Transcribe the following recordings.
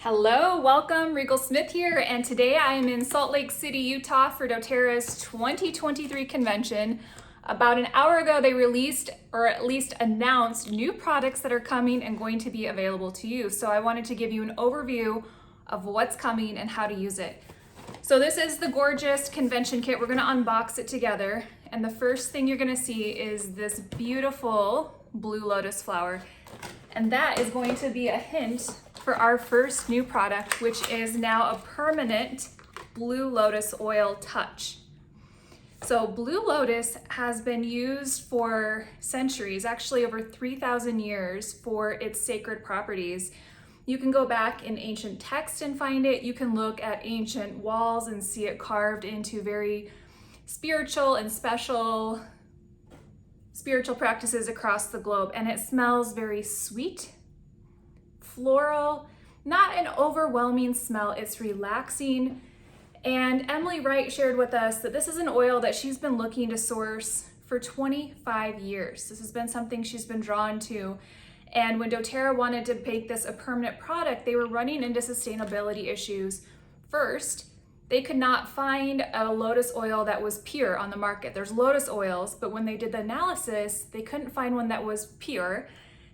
Hello, welcome, Regal Smith here, and today I am in Salt Lake City, Utah for doTERRA's 2023 convention. About an hour ago, they released, or at least announced, new products that are coming and going to be available to you. So I wanted to give you an overview of what's coming and how to use it. So this is the gorgeous convention kit. We're gonna unbox it together. And the first thing you're gonna see is this beautiful blue lotus flower. And that is going to be a hint for our first new product, which is now a permanent blue lotus oil touch. So blue lotus has been used for centuries, actually over 3,000 years, for its sacred properties. You can go back in ancient text and find it. You can look at ancient walls and see it carved into very spiritual and spiritual practices across the globe. And it smells very sweet, floral, not an overwhelming smell. It's relaxing. And Emily Wright shared with us that this is an oil that she's been looking to source for 25 years. This has been something she's been drawn to. And when doTERRA wanted to make this a permanent product, they were running into sustainability issues. First, they could not find a lotus oil that was pure on the market. There's lotus oils, but when they did the analysis, they couldn't find one that was pure.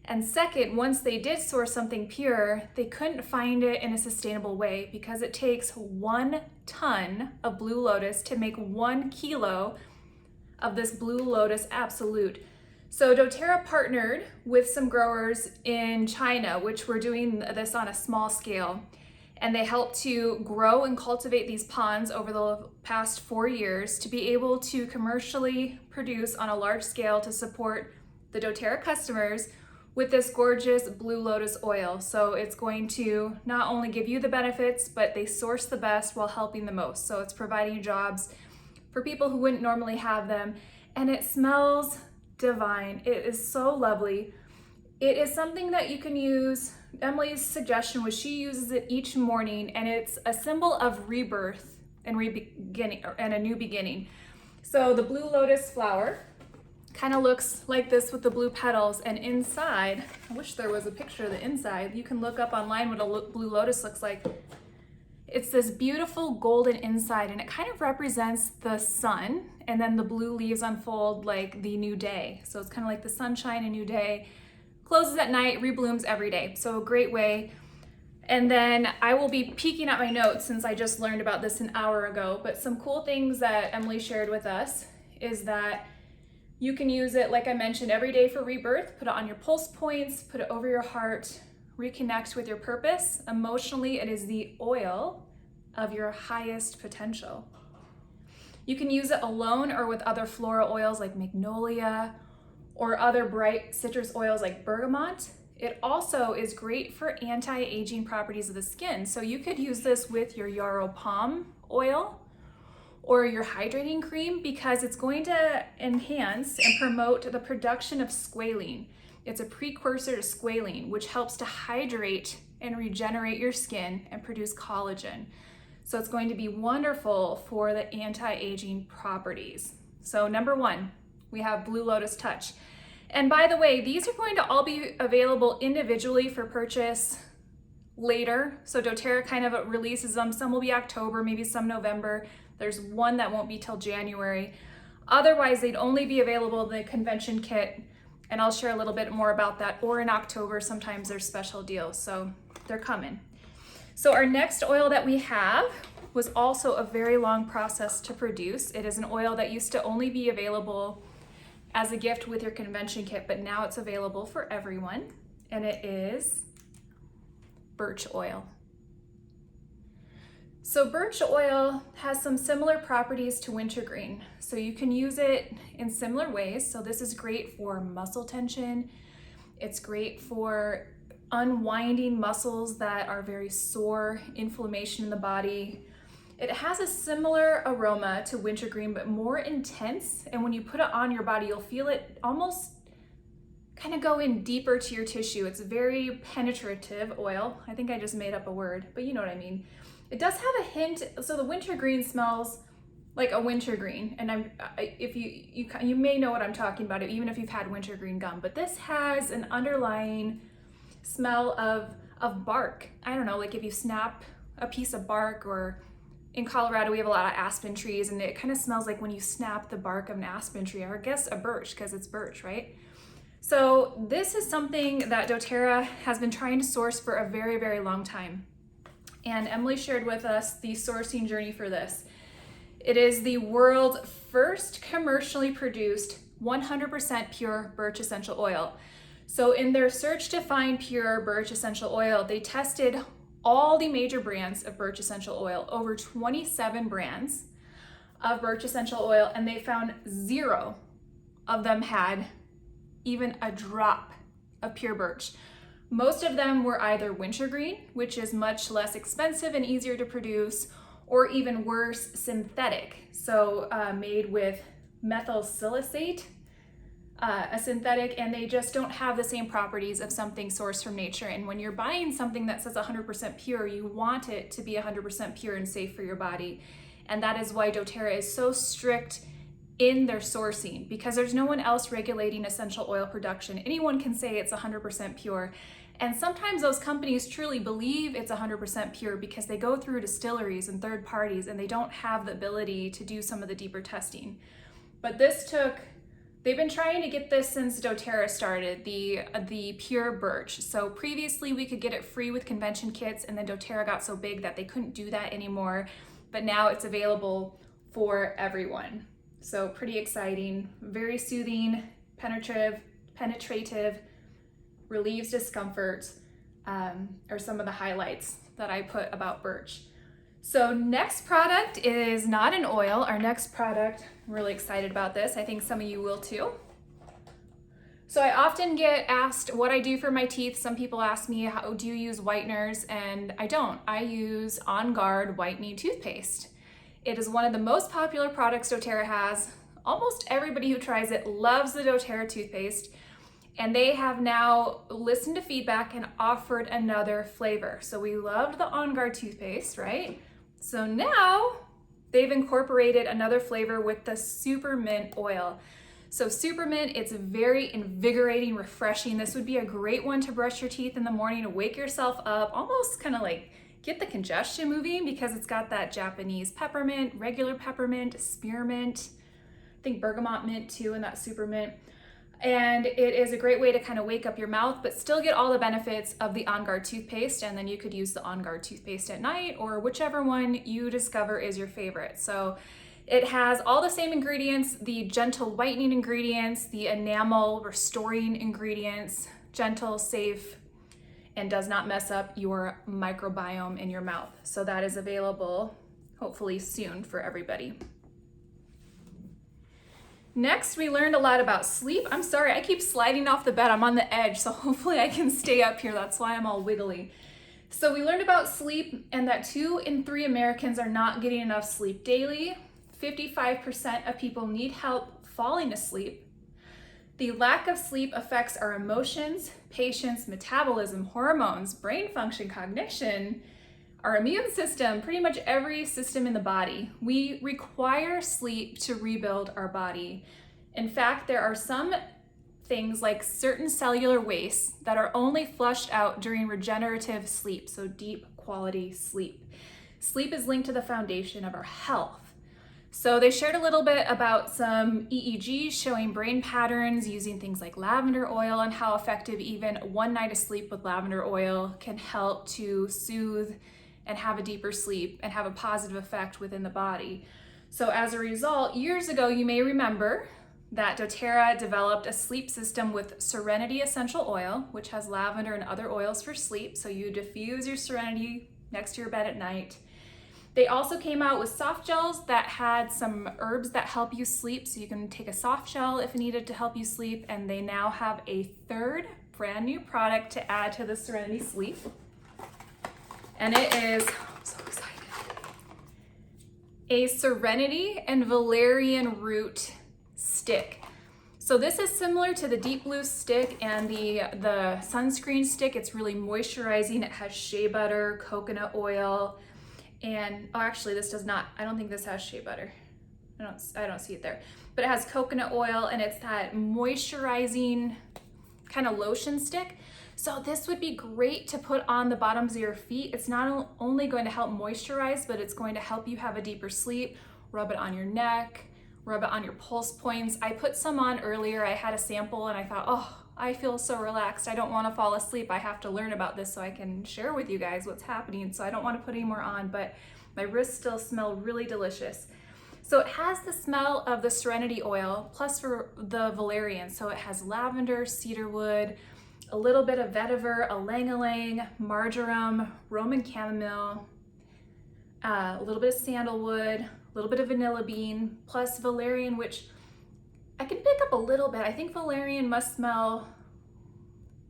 And second, once they did source something pure, they couldn't find it in a sustainable way because it takes 1 ton of blue lotus to make 1 kilo of this blue lotus absolute. So doTERRA partnered with some growers in China, which were doing this on a small scale. And they helped to grow and cultivate these ponds over the past 4 years to be able to commercially produce on a large scale to support the doTERRA customers with this gorgeous blue lotus oil. So it's going to not only give you the benefits, but they source the best while helping the most. So it's providing jobs for people who wouldn't normally have them. And it smells divine. It is so lovely. It is something that you can use. Emily's suggestion was she uses it each morning, and it's a symbol of rebirth and a new beginning. So the blue lotus flower kind of looks like this with the blue petals, and inside, I wish there was a picture of the inside. You can look up online what a blue lotus looks like. It's this beautiful golden inside, and it kind of represents the sun, and then the blue leaves unfold like the new day. So it's kind of like the sunshine, a new day. Closes at night, reblooms every day. So a great way. And then I will be peeking at my notes since I just learned about this an hour ago, but some cool things that Emily shared with us is that you can use it, like I mentioned, every day for rebirth. Put it on your pulse points, put it over your heart, reconnect with your purpose. Emotionally, it is the oil of your highest potential. You can use it alone or with other floral oils like magnolia or other bright citrus oils like bergamot. It also is great for anti-aging properties of the skin. So you could use this with your yarrow palm oil or your hydrating cream because it's going to enhance and promote the production of squalene. It's a precursor to squalene, which helps to hydrate and regenerate your skin and produce collagen. So it's going to be wonderful for the anti-aging properties. So number 1, we have Blue Lotus Touch. And by the way, these are going to all be available individually for purchase later. So doTERRA kind of releases them. Some will be October, maybe some November. There's one that won't be till January. Otherwise, they'd only be available in the convention kit, and I'll share a little bit more about that. Or in October, sometimes there's special deals, so they're coming. So our next oil that we have was also a very long process to produce. It is an oil that used to only be available as a gift with your convention kit, but now it's available for everyone, and it is birch oil. So birch oil has some similar properties to wintergreen. So you can use it in similar ways. So this is great for muscle tension. It's great for unwinding muscles that are very sore, inflammation in the body. It has a similar aroma to wintergreen, but more intense. And when you put it on your body, you'll feel it almost kind of go in deeper to your tissue. It's a very penetrative oil. I think I just made up a word, but you know what I mean. It does have a hint. So the wintergreen smells like a wintergreen, and if you may know what I'm talking about, even if you've had wintergreen gum. But this has an underlying smell of of bark. I don't know, like if you snap a piece of bark, or in Colorado, we have a lot of aspen trees, and it kind of smells like when you snap the bark of an aspen tree, or I guess a birch, because it's birch, right? So this is something that doTERRA has been trying to source for a very, very long time. And Emily shared with us the sourcing journey for this. It is the world's first commercially produced 100% pure birch essential oil. So in their search to find pure birch essential oil, they tested all the major brands of birch essential oil, over 27 brands of birch essential oil, and they found 0 of them had even a drop of pure birch. Most of them were either wintergreen, which is much less expensive and easier to produce, or even worse, synthetic. So made with methyl silicate, a synthetic, and they just don't have the same properties of something sourced from nature. And when you're buying something that says 100% pure, you want it to be 100% pure and safe for your body. And that is why doTERRA is so strict in their sourcing, because there's no one else regulating essential oil production. Anyone can say it's 100% pure. And sometimes those companies truly believe it's 100% pure because they go through distilleries and third parties, and they don't have the ability to do some of the deeper testing. But they've been trying to get this since doTERRA started, the pure birch. So previously we could get it free with convention kits, and then doTERRA got so big that they couldn't do that anymore. But now it's available for everyone. So pretty exciting, very soothing, penetrative, relieves discomfort, are some of the highlights that I put about birch. So next product is not an oil. Our next product, I'm really excited about this. I think some of you will too. So I often get asked what I do for my teeth. Some people ask me, how do you use whiteners? And I don't. I use On Guard whitening toothpaste. It is one of the most popular products doTERRA has. Almost everybody who tries it loves the doTERRA toothpaste. And they have now listened to feedback and offered another flavor. So we loved the On Guard toothpaste, right? So now they've incorporated another flavor with the Supermint oil. So Supermint, it's very invigorating, refreshing. This would be a great one to brush your teeth in the morning to wake yourself up, almost kind of like get the congestion moving, because it's got that Japanese peppermint, regular peppermint, spearmint, I think bergamot mint too in that Supermint. And it is a great way to kind of wake up your mouth, but still get all the benefits of the On Guard toothpaste. And then you could use the On Guard toothpaste at night, or whichever one you discover is your favorite. So it has all the same ingredients, the gentle whitening ingredients, the enamel restoring ingredients, gentle, safe, and does not mess up your microbiome in your mouth. So that is available hopefully soon for everybody. Next, we learned a lot about sleep. I'm sorry, I keep sliding off the bed. I'm on the edge, so hopefully I can stay up here. That's why I'm all wiggly. So we learned about sleep, and that 2 in 3 Americans are not getting enough sleep daily. 55% of people need help falling asleep. The lack of sleep affects our emotions, patience, metabolism, hormones, brain function, cognition, our immune system, pretty much every system in the body. We require sleep to rebuild our body. In fact, there are some things like certain cellular wastes that are only flushed out during regenerative sleep, so deep quality sleep. Sleep is linked to the foundation of our health. So they shared a little bit about some EEGs showing brain patterns using things like lavender oil, and how effective even one night of sleep with lavender oil can help to soothe and have a deeper sleep and have a positive effect within the body. So as a result, years ago, you may remember that doTERRA developed a sleep system with Serenity essential oil, which has lavender and other oils for sleep. So you diffuse your Serenity next to your bed at night. They also came out with soft gels that had some herbs that help you sleep. So you can take a soft gel if needed to help you sleep. And they now have a third brand new product to add to the Serenity Sleep. And it is, I'm so excited, a Serenity and valerian root stick. So this is similar to the Deep Blue stick and the sunscreen stick. It's really moisturizing. It has shea butter, coconut oil, and actually this does not, I don't think this has shea butter. I don't see it there, but it has coconut oil, and it's that moisturizing kind of lotion stick. So this would be great to put on the bottoms of your feet. It's not only going to help moisturize, but it's going to help you have a deeper sleep. Rub it on your neck, rub it on your pulse points. I put some on earlier. I had a sample and I thought, oh, I feel so relaxed. I don't want to fall asleep. I have to learn about this so I can share with you guys what's happening. So I don't want to put any more on, but my wrists still smell really delicious. So it has the smell of the Serenity oil plus for the valerian. So it has lavender, cedarwood, a little bit of vetiver, ylang-ylang, marjoram, Roman chamomile, a little bit of sandalwood, a little bit of vanilla bean, plus valerian, which I can pick up a little bit. I think valerian must smell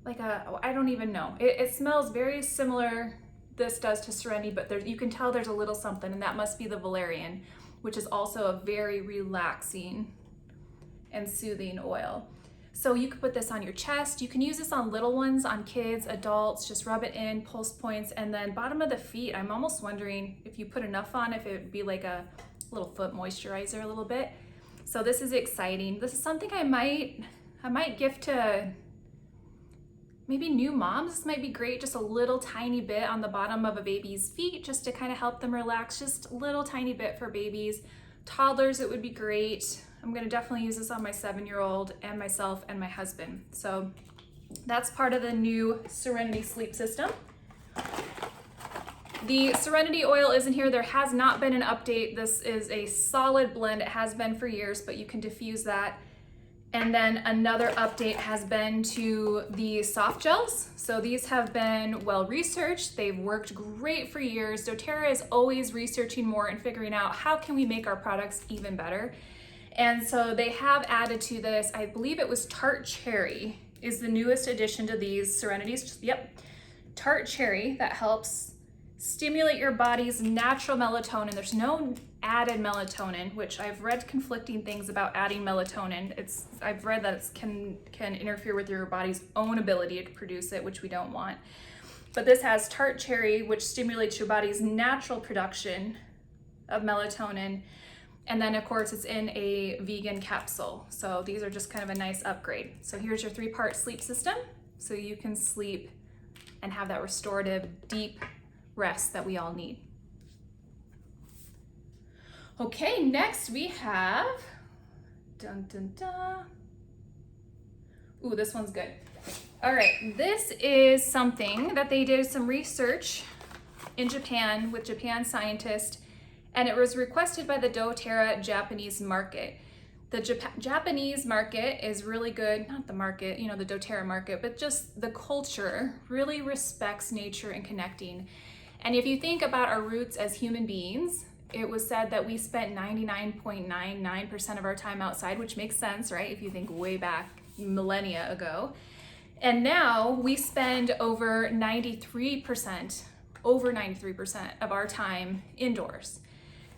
like I don't even know. It smells very similar, this does, to Serenity, but you can tell there's a little something, and that must be the valerian, which is also a very relaxing and soothing oil. So you could put this on your chest. You can use this on little ones, on kids, adults, just rub it in, pulse points, and then bottom of the feet. I'm almost wondering if you put enough on, if it would be like a little foot moisturizer a little bit. So this is exciting. This is something I might gift to maybe new moms. This might be great, just a little tiny bit on the bottom of a baby's feet just to kind of help them relax, just a little tiny bit for babies. Toddlers, it would be great. I'm gonna definitely use this on my 7-year-old and myself and my husband. So that's part of the new Serenity sleep system. The Serenity oil is in here. There has not been an update. This is a solid blend. It has been for years, but you can diffuse that. And then another update has been to the soft gels. So these have been well researched. They've worked great for years. doTERRA is always researching more and figuring out how can we make our products even better. And so they have added to this, I believe it was tart cherry is the newest addition to these Serenities. Yep, tart cherry that helps stimulate your body's natural melatonin. There's no added melatonin, which I've read conflicting things about adding melatonin. I've read that it can interfere with your body's own ability to produce it, which we don't want. But this has tart cherry, which stimulates your body's natural production of melatonin. And then of course it's in a vegan capsule. So these are just kind of a nice upgrade. So here's your 3-part sleep system. So you can sleep and have that restorative, deep rest that we all need. Okay, next we have, dun dun dun. Ooh, this one's good. All right, this is something that they did some research in Japan with Japan scientists, and it was requested by the doTERRA Japanese market. The Japanese market is really good, not the market, you know, the doTERRA market, but just the culture really respects nature and connecting. And if you think about our roots as human beings, it was said that we spent 99.99% of our time outside, which makes sense, right? If you think way back millennia ago. And now we spend over 93% of our time indoors.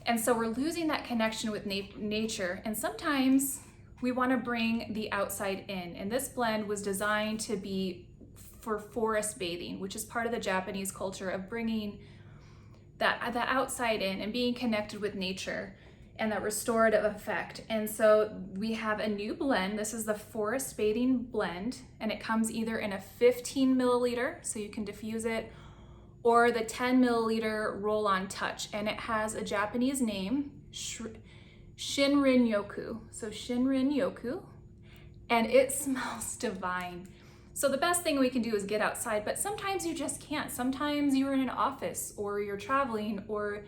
And so we're losing that connection with nature. And sometimes we want to bring the outside in. And this blend was designed to be for forest bathing, which is part of the Japanese culture of bringing that outside in and being connected with nature and that restorative effect. And so we have a new blend. This is the forest bathing blend, and it comes either in a 15 milliliter, so you can diffuse it, or the 10 milliliter roll-on touch. And it has a Japanese name, shinrin-yoku. So shinrin-yoku, and it smells divine. So the best thing we can do is get outside, but sometimes you just can't. Sometimes you're in an office or you're traveling or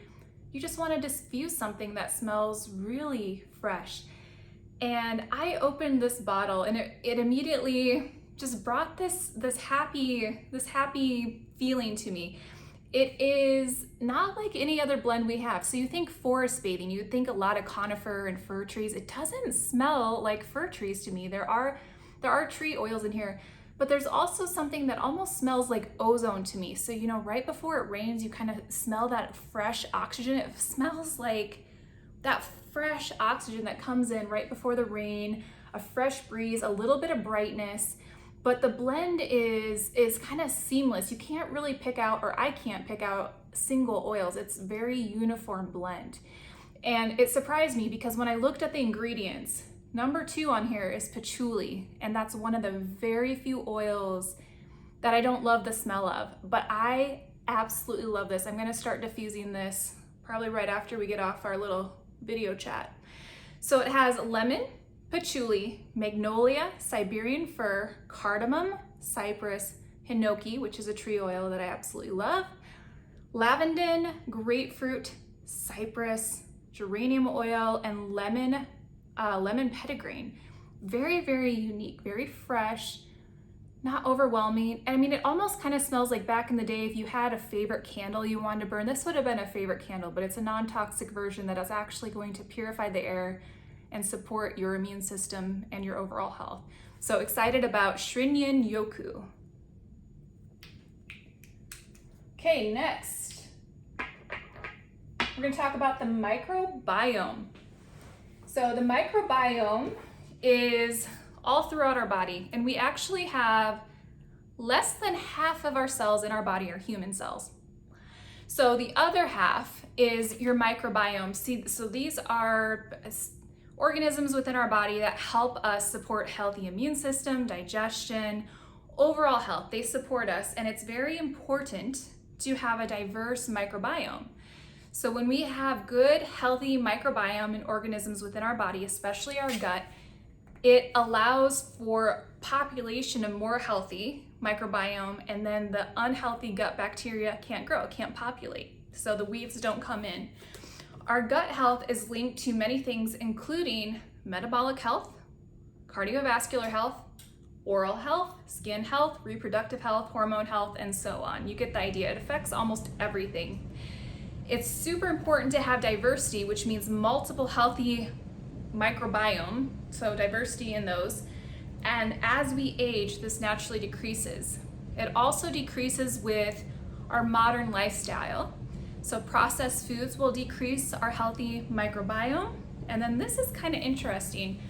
you just want to diffuse something that smells really fresh. And I opened this bottle and it immediately just brought this happy feeling to me. It is not like any other blend we have. So you think forest bathing, you would think a lot of conifer and fir trees. It doesn't smell like fir trees to me. There are tree oils in here, but there's also something that almost smells like ozone to me. So, you know, right before it rains, you kind of smell that fresh oxygen. It smells like that fresh oxygen that comes in right before the rain, a fresh breeze, a little bit of brightness. But the blend is kind of seamless. You can't really pick out, or I can't pick out single oils. It's very uniform blend. And it surprised me because when I looked at the ingredients, number 2 on here is patchouli, and that's one of the very few oils that I don't love the smell of, but I absolutely love this. I'm gonna start diffusing this probably right after we get off our little video chat. So it has lemon, patchouli, magnolia, Siberian fir, cardamom, cypress, hinoki, which is a tree oil that I absolutely love, lavender, grapefruit, cypress, geranium oil, and lemon petitgrain. Very, very unique, very fresh, not overwhelming. And I mean, it almost kind of smells like back in the day, if you had a favorite candle you wanted to burn, this would have been a favorite candle, but it's a non-toxic version that is actually going to purify the air and support your immune system and your overall health. So excited about shinrin-yoku. Okay, next, we're gonna talk about the microbiome. So the microbiome is all throughout our body, and we actually have less than half of our cells in our body are human cells. So the other half is your microbiome. So these are organisms within our body that help us support healthy immune system, digestion, overall health. They support us, and it's very important to have a diverse microbiome. So when we have good, healthy microbiome and organisms within our body, especially our gut, it allows for population of more healthy microbiome, and then the unhealthy gut bacteria can't grow, can't populate. So the weeds don't come in. Our gut health is linked to many things, including metabolic health, cardiovascular health, oral health, skin health, reproductive health, hormone health, and so on. You get the idea. It affects almost everything. It's super important to have diversity, which means multiple healthy microbiome, so diversity in those. And as we age, this naturally decreases. It also decreases with our modern lifestyle. So processed foods will decrease our healthy microbiome. And then this is kind of interesting.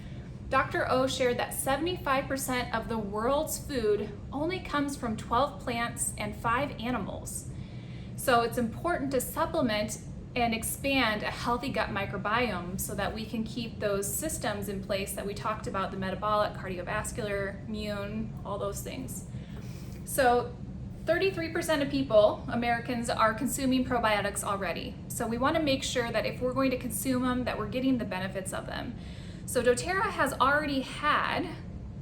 Dr. O shared that 75% of the world's food only comes from 12 plants and 5 animals. So it's important to supplement and expand a healthy gut microbiome so that we can keep those systems in place that we talked about, the metabolic, cardiovascular, immune, all those things. So 33% of people, Americans, are consuming probiotics already. So we want to make sure that if we're going to consume them, that we're getting the benefits of them. So doTERRA has already had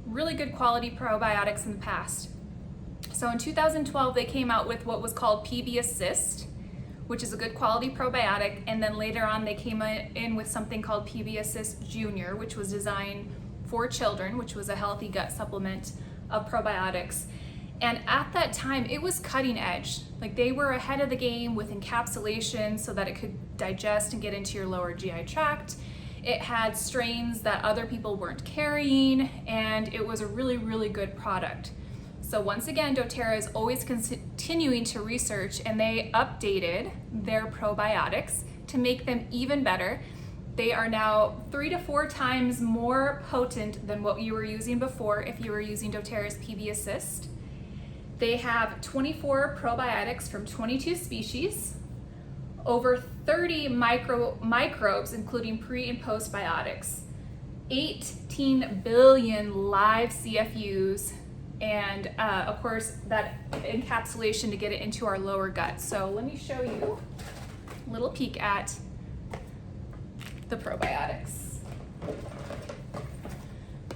really good quality probiotics in the past. So in 2012, they came out with what was called PB Assist, which is a good quality probiotic. And then later on, they came in with something called PB Assist Junior, which was designed for children, which was a healthy gut supplement of probiotics. And at that time, it was cutting edge. Like, they were ahead of the game with encapsulation so that it could digest and get into your lower GI tract. It had strains that other people weren't carrying, and it was a really, really good product. So once again, doTERRA is always continuing to research, and they updated their probiotics to make them even better. They are now 3 to 4 times more potent than what you were using before if you were using doTERRA's PB Assist. They have 24 probiotics from 22 species, over 30 microbes, including pre and postbiotics, 18 billion live CFUs, and of course that encapsulation to get it into our lower gut. So let me show you a little peek at the probiotics.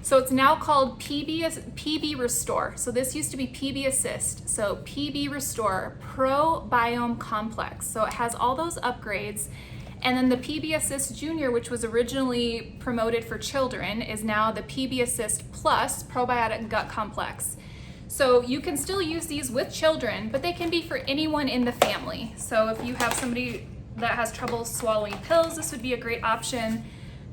So it's now called PB Restore. So this used to be PB Assist. So PB Restore Probiome Complex. So it has all those upgrades. And then the PB Assist Junior, which was originally promoted for children, is now the PB Assist Plus Probiotic Gut Complex. So you can still use these with children, but they can be for anyone in the family. So if you have somebody that has trouble swallowing pills, this would be a great option.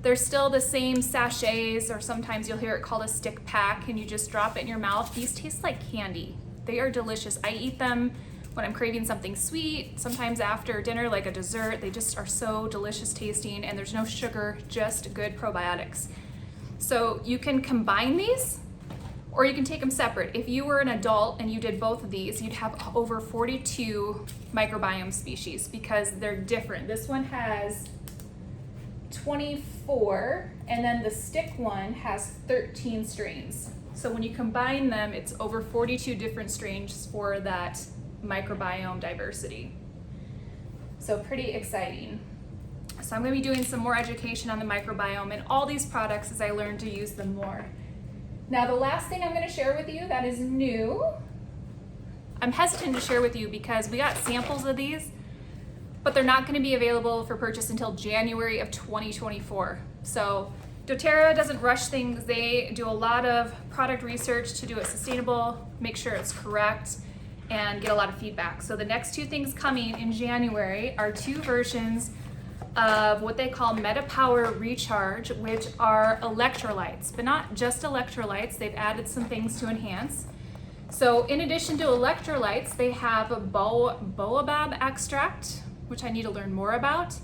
They're still the same sachets, or sometimes you'll hear it called a stick pack, and you just drop it in your mouth. These taste like candy. They are delicious. I eat them when I'm craving something sweet, sometimes after dinner, like a dessert. They just are so delicious tasting, and there's no sugar, just good probiotics. So you can combine these, or you can take them separate. If you were an adult and you did both of these, you'd have over 42 microbiome species because they're different. This one has 24, and then the stick one has 13 strains. So when you combine them, it's over 42 different strains for that microbiome diversity. So pretty exciting. So I'm going to be doing some more education on the microbiome and all these products as I learn to use them more. Now the last thing I'm going to share with you that is new, I'm hesitant to share with you because we got samples of these, but they're not going to be available for purchase until January of 2024. So doTERRA doesn't rush things. They do a lot of product research to do it sustainable, make sure it's correct, and get a lot of feedback. So the next two things coming in January are 2 versions of what they call MetaPower Recharge, which are electrolytes, but not just electrolytes. They've added some things to enhance. So in addition to electrolytes, they have a baobab extract, which I need to learn more about.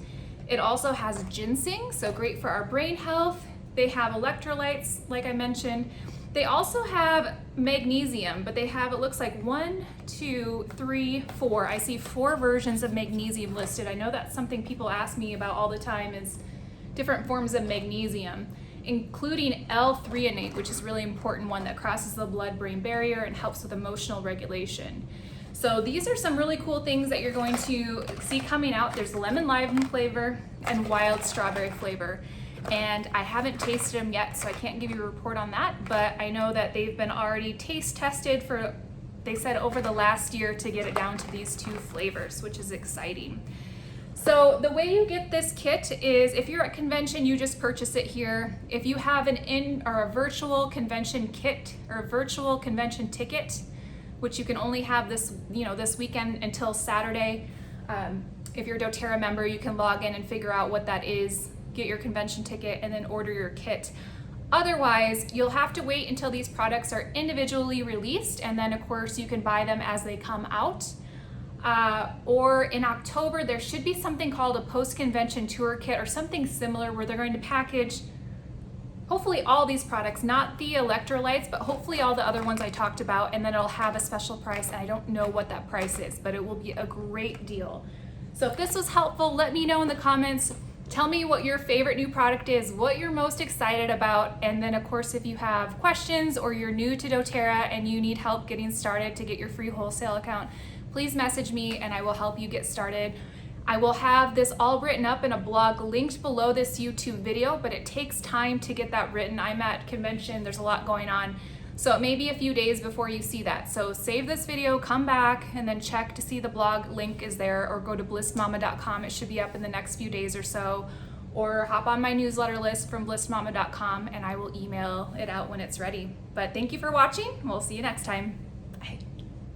It also has ginseng, so great for our brain health. They have electrolytes, like I mentioned. They also have magnesium, but they have, it looks like 1, 2, 3, 4. I see 4 versions of magnesium listed. I know that's something people ask me about all the time, is different forms of magnesium, including L-threonate, which is a really important one that crosses the blood-brain barrier and helps with emotional regulation. So these are some really cool things that you're going to see coming out. There's lemon lime flavor and wild strawberry flavor. And I haven't tasted them yet, so I can't give you a report on that, but I know that they've been already taste tested for, they said, over the last year to get it down to these 2 flavors, which is exciting. So the way you get this kit is if you're at convention, you just purchase it here. If you have an in or a virtual convention kit or a virtual convention ticket, which you can only have this, this weekend until Saturday. If you're a doTERRA member, you can log in and figure out what that is, get your convention ticket, and then order your kit. Otherwise, you'll have to wait until these products are individually released, and then of course you can buy them as they come out. Or in October, there should be something called a post-convention tour kit or something similar where they're going to package hopefully all these products, not the electrolytes, but hopefully all the other ones I talked about, and then it'll have a special price, and I don't know what that price is, but it will be a great deal. So if this was helpful, let me know in the comments. Tell me what your favorite new product is, what you're most excited about, and then of course if you have questions or you're new to doTERRA and you need help getting started to get your free wholesale account, please message me and I will help you get started. I will have this all written up in a blog linked below this YouTube video, but it takes time to get that written. I'm at convention, there's a lot going on. So it may be a few days before you see that. So save this video, come back, and then check to see the blog link is there, or go to blissmama.com. It should be up in the next few days or so. Or hop on my newsletter list from blissmama.com and I will email it out when it's ready. But thank you for watching. We'll see you next time.